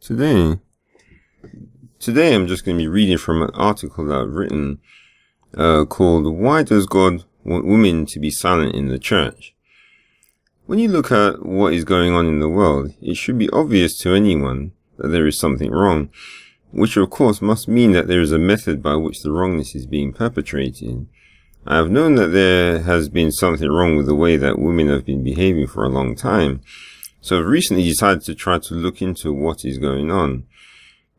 Today I'm just going to be reading from an article that I've written called "Why Does God Want Women to Be Silent in the Church?" When you look at what is going on in the world, it should be obvious to anyone that there is something wrong, which of course must mean that there is a method by which the wrongness is being perpetrated. I have known that there has been something wrong with the way that women have been behaving for a long time, so I've recently decided to try to look into what is going on.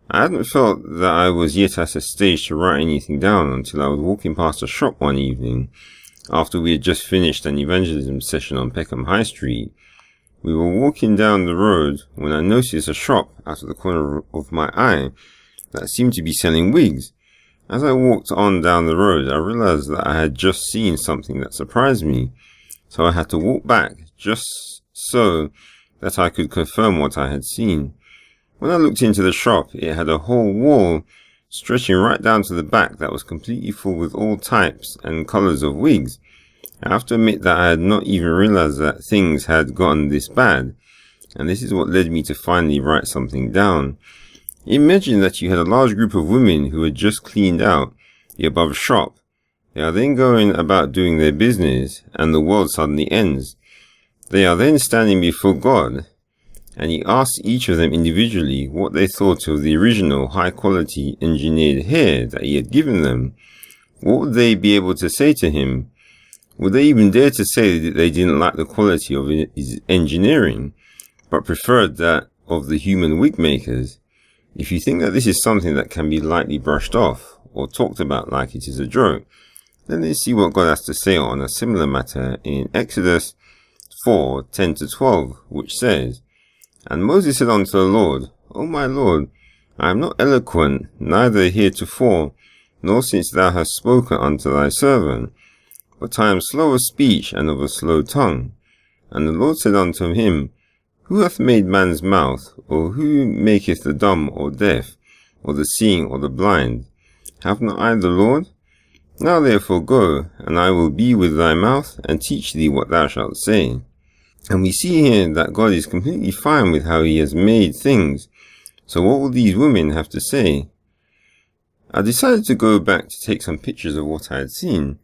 I hadn't felt that I was yet at a stage to write anything down until I was walking past a shop one evening after we had just finished an evangelism session on Peckham High Street. We were walking down the road when I noticed a shop out of the corner of my eye that seemed to be selling wigs. As I walked on down the road, I realized that I had just seen something that surprised me, so I had to walk back just so that I could confirm what I had seen. When I looked into the shop, it had a whole wall stretching right down to the back that was completely full with all types and colors of wigs. I have to admit that I had not even realized that things had gotten this bad, and this is what led me to finally write something down. Imagine that you had a large group of women who had just cleaned out the above shop. They are then going about doing their business, and the world suddenly ends. They are then standing before God, and he asks each of them individually what they thought of the original high-quality engineered hair that he had given them. What would they be able to say to him? Would they even dare to say that they didn't like the quality of his engineering, but preferred that of the human wig makers? If you think that this is something that can be lightly brushed off, or talked about like it is a joke, then let's see what God has to say on a similar matter in Exodus 4:10-12, which says, "And Moses said unto the Lord, O my Lord, I am not eloquent, neither heretofore, nor since thou hast spoken unto thy servant, but I am slow of speech and of a slow tongue. And the Lord said unto him, Who hath made man's mouth, or who maketh the dumb or deaf, or the seeing or the blind? Have not I the Lord? Now therefore go, and I will be with thy mouth, and teach thee what thou shalt say." And we see here that God is completely fine with how he has made things. So what will these women have to say? I decided to go back to take some pictures of what I had seen,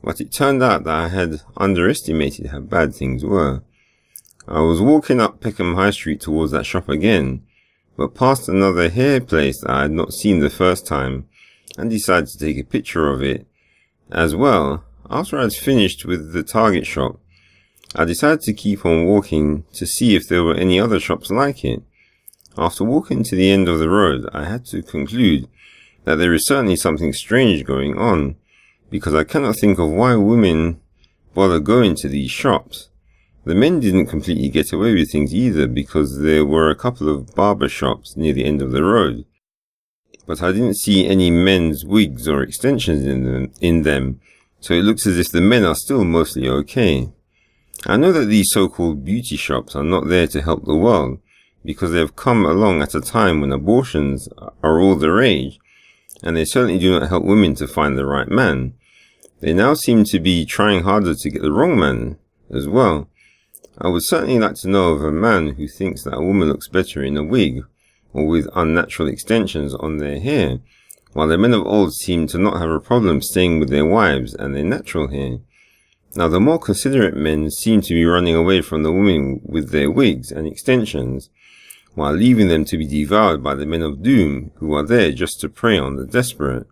but it turned out that I had underestimated how bad things were. I was walking up Peckham High Street towards that shop again, but passed another hair place that I had not seen the first time, and decided to take a picture of it as well. After I had finished with the Target shop, I decided to keep on walking to see if there were any other shops like it. After walking to the end of the road, I had to conclude that there is certainly something strange going on, because I cannot think of why women bother going to these shops. The men didn't completely get away with things either, because there were a couple of barber shops near the end of the road, but I didn't see any men's wigs or extensions in them, so it looks as if the men are still mostly okay. I know that these so-called beauty shops are not there to help the world, because they have come along at a time when abortions are all the rage, and they certainly do not help women to find the right man. They now seem to be trying harder to get the wrong man as well. I would certainly like to know of a man who thinks that a woman looks better in a wig, or with unnatural extensions on their hair, while the men of old seem to not have a problem staying with their wives and their natural hair. Now, the more considerate men seem to be running away from the women with their wigs and extensions, while leaving them to be devoured by the men of doom who are there just to prey on the desperate.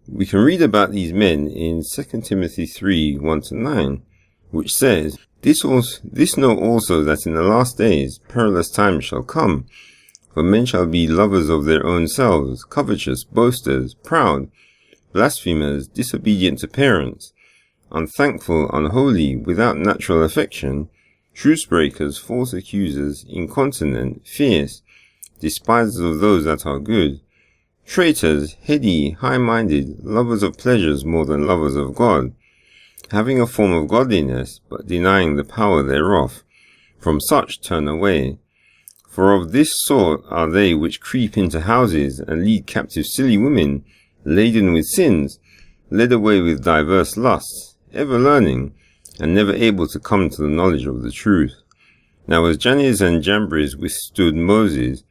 We can read about these men in 2 Timothy 3:1-9, which says, This know also that in the last days perilous times shall come, for men shall be lovers of their own selves, covetous, boasters, proud, blasphemers, disobedient to parents, unthankful, unholy, without natural affection, truce breakers, false accusers, incontinent, fierce, despisers of those that are good, traitors, heady, high-minded, lovers of pleasures more than lovers of God, having a form of godliness, but denying the power thereof. From such turn away. For of this sort are they which creep into houses, and lead captive silly women, laden with sins, led away with diverse lusts, ever learning, and never able to come to the knowledge of the truth. Now as Jannes and Jambres withstood Moses,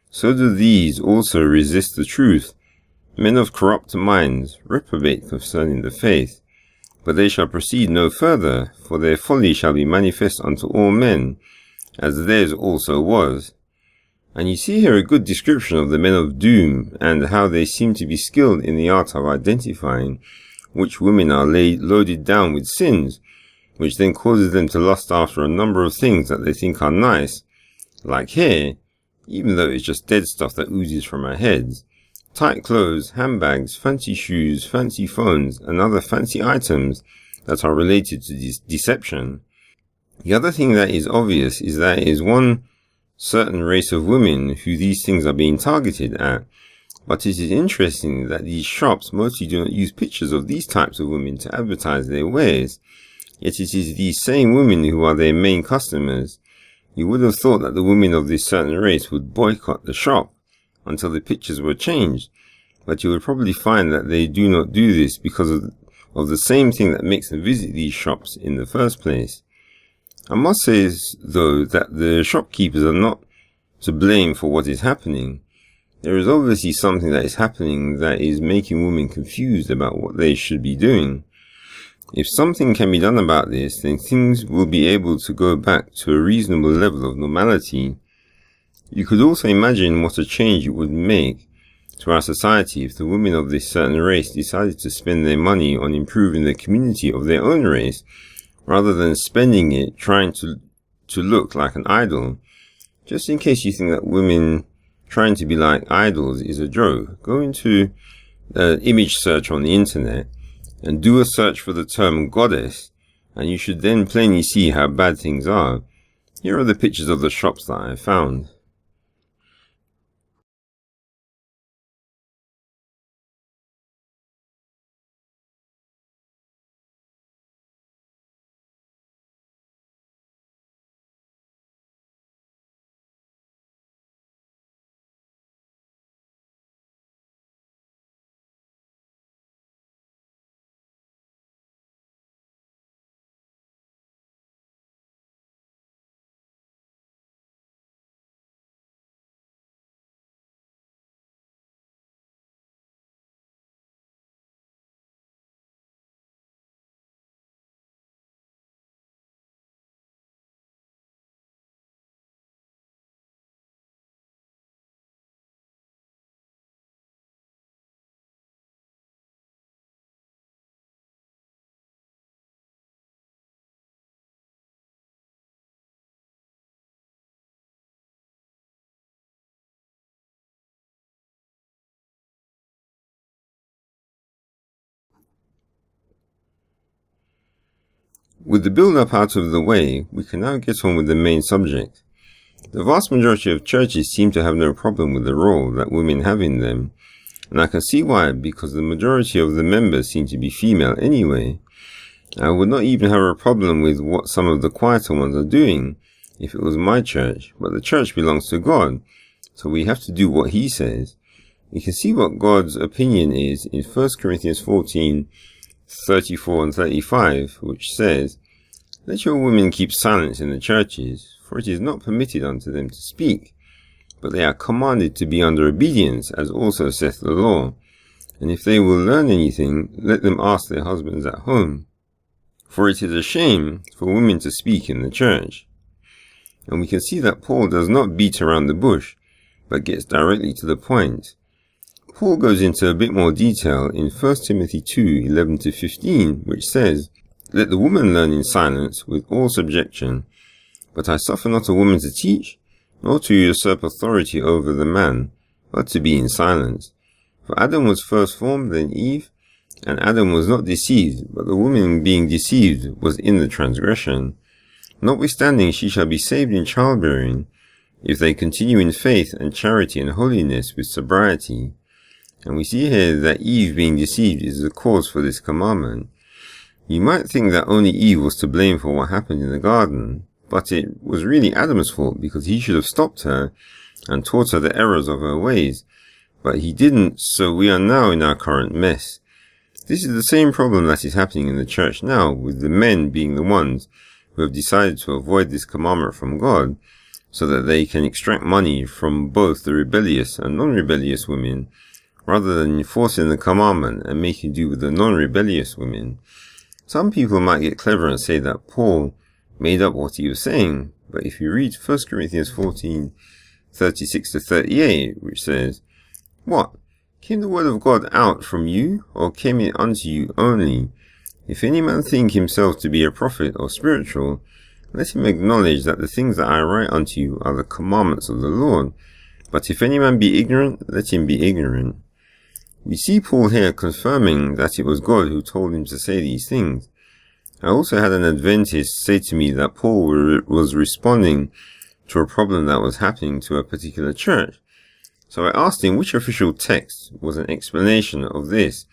so do these also resist the truth. Men of corrupt minds reprobate concerning the faith. But they shall proceed no further, for their folly shall be manifest unto all men, as theirs also was. And you see here a good description of the men of doom, and how they seem to be skilled in the art of identifying which women are loaded down with sins, which then causes them to lust after a number of things that they think are nice, like hair, even though it's just dead stuff that oozes from our heads, tight clothes, handbags, fancy shoes, fancy phones, and other fancy items that are related to this deception. The other thing that is obvious is that it is one certain race of women who these things are being targeted at, but it is interesting that these shops mostly do not use pictures of these types of women to advertise their wares, yet it is these same women who are their main customers. You would have thought that the women of this certain race would boycott the shop until the pictures were changed, but you would probably find that they do not do this because of the same thing that makes them visit these shops in the first place. I must say, though, that the shopkeepers are not to blame for what is happening. There is obviously something that is happening that is making women confused about what they should be doing. If something can be done about this, then things will be able to go back to a reasonable level of normality. You could also imagine what a change it would make to our society if the women of this certain race decided to spend their money on improving the community of their own race, rather than spending it trying to look like an idol. Just in case you think that women trying to be like idols is a joke, go into the image search on the internet and do a search for the term goddess, and you should then plainly see how bad things are. Here are the pictures of the shops that I found. With the build-up out of the way, we can now get on with the main subject. The vast majority of churches seem to have no problem with the role that women have in them, and I can see why, because the majority of the members seem to be female anyway. I would not even have a problem with what some of the quieter ones are doing if it was my church, but the church belongs to God, so we have to do what He says. We can see what God's opinion is in 1 Corinthians 14:34 and 35, which says, "Let your women keep silence in the churches, for it is not permitted unto them to speak, but they are commanded to be under obedience, as also saith the law. And if they will learn anything, let them ask their husbands at home. For it is a shame for women to speak in the church." And we can see that Paul does not beat around the bush, but gets directly to the point. Paul goes into a bit more detail in 1 Timothy 2:11-15, which says, "Let the woman learn in silence with all subjection. But I suffer not a woman to teach, nor to usurp authority over the man, but to be in silence. For Adam was first formed, then Eve, and Adam was not deceived, but the woman being deceived was in the transgression. Notwithstanding she shall be saved in childbearing, if they continue in faith and charity and holiness with sobriety." And we see here that Eve being deceived is the cause for this commandment. You might think that only Eve was to blame for what happened in the garden, but it was really Adam's fault, because he should have stopped her and taught her the errors of her ways. But he didn't, so we are now in our current mess. This is the same problem that is happening in the church now, with the men being the ones who have decided to avoid this commandment from God, so that they can extract money from both the rebellious and non-rebellious women, rather than enforcing the commandment and making do with the non-rebellious women. Some people might get clever and say that Paul made up what he was saying, but if you read 1 Corinthians 14:36-38, which says, "What? Came the word of God out from you, or came it unto you only? If any man think himself to be a prophet or spiritual, let him acknowledge that the things that I write unto you are the commandments of the Lord. But if any man be ignorant, let him be ignorant." We see Paul here confirming that it was God who told him to say these things. I also had an Adventist say to me that Paul was responding to a problem that was happening to a particular church. So I asked him which official text was an explanation of this,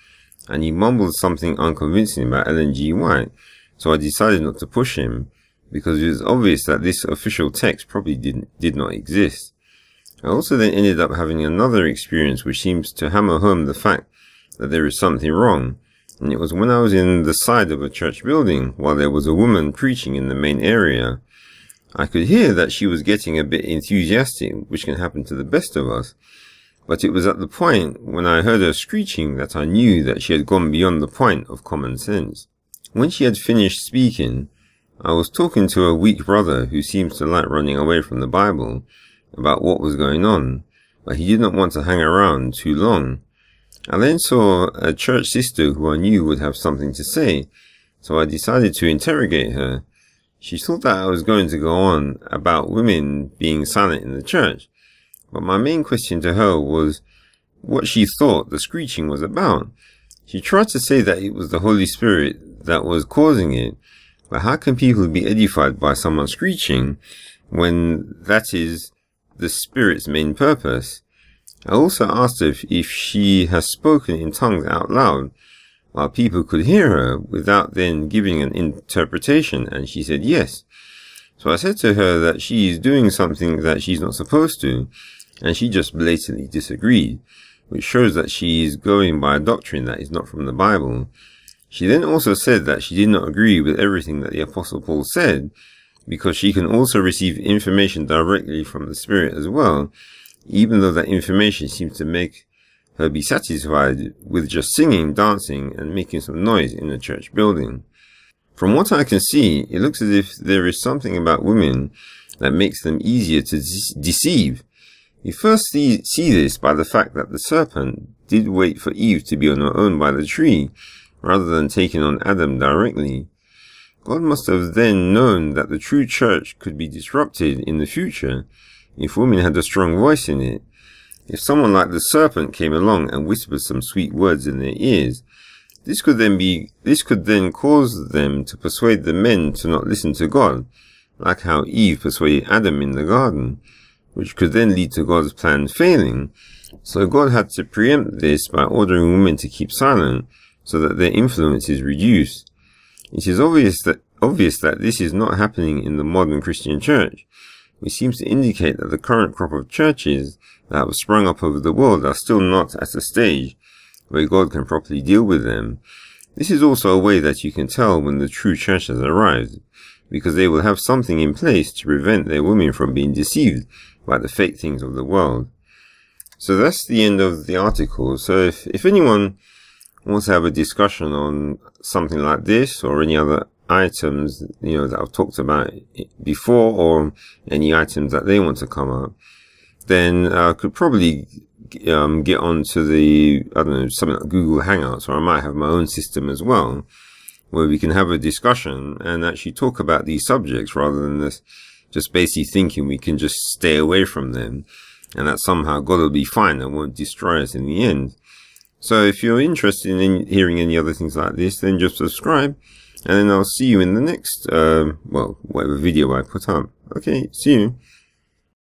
and he mumbled something unconvincing about Ellen G. White, so I decided not to push him, because it was obvious that this official text probably did not exist. I also then ended up having another experience which seems to hammer home the fact that there is something wrong, and it was when I was in the side of a church building while there was a woman preaching in the main area. I could hear that she was getting a bit enthusiastic, which can happen to the best of us, but it was at the point when I heard her screeching that I knew that she had gone beyond the point of common sense. When she had finished speaking, I was talking to a weak brother who seems to like running away from the Bible about what was going on, but he did not want to hang around too long. I then saw a church sister who I knew would have something to say, so I decided to interrogate her. She thought that I was going to go on about women being silent in the church, but my main question to her was what she thought the screeching was about. She tried to say that it was the Holy Spirit that was causing it, but how can people be edified by someone screeching when that is the Spirit's main purpose? I also asked her if she has spoken in tongues out loud while people could hear her without then giving an interpretation, and she said yes. So I said to her that she is doing something that she's not supposed to, and she just blatantly disagreed, which shows that she is going by a doctrine that is not from the Bible. She then also said that she did not agree with everything that the Apostle Paul said, because she can also receive information directly from the Spirit as well, even though that information seems to make her be satisfied with just singing, dancing, and making some noise in a church building. From what I can see, it looks as if there is something about women that makes them easier to deceive. You first see this by the fact that the serpent did wait for Eve to be on her own by the tree, rather than taking on Adam directly. God must have then known that the true church could be disrupted in the future if women had a strong voice in it. If someone like the serpent came along and whispered some sweet words in their ears, this could then cause them to persuade the men to not listen to God, like how Eve persuaded Adam in the garden, which could then lead to God's plan failing. So God had to preempt this by ordering women to keep silent so that their influence is reduced. It is obvious that this is not happening in the modern Christian church, which seems to indicate that the current crop of churches that have sprung up over the world are still not at a stage where God can properly deal with them. This is also a way that you can tell when the true church has arrived, because they will have something in place to prevent their women from being deceived by the fake things of the world. So that's the end of the article. So if anyone wants to have a discussion on something like this or any other items, that I've talked about before, or any items that they want to come up, then I could probably get onto something like Google Hangouts, or I might have my own system as well, where we can have a discussion and actually talk about these subjects rather than this just basically thinking we can just stay away from them and that somehow God will be fine and won't destroy us in the end. So if you're interested in hearing any other things like this, then just subscribe, and then I'll see you in the next, whatever video I put up. Okay, see you.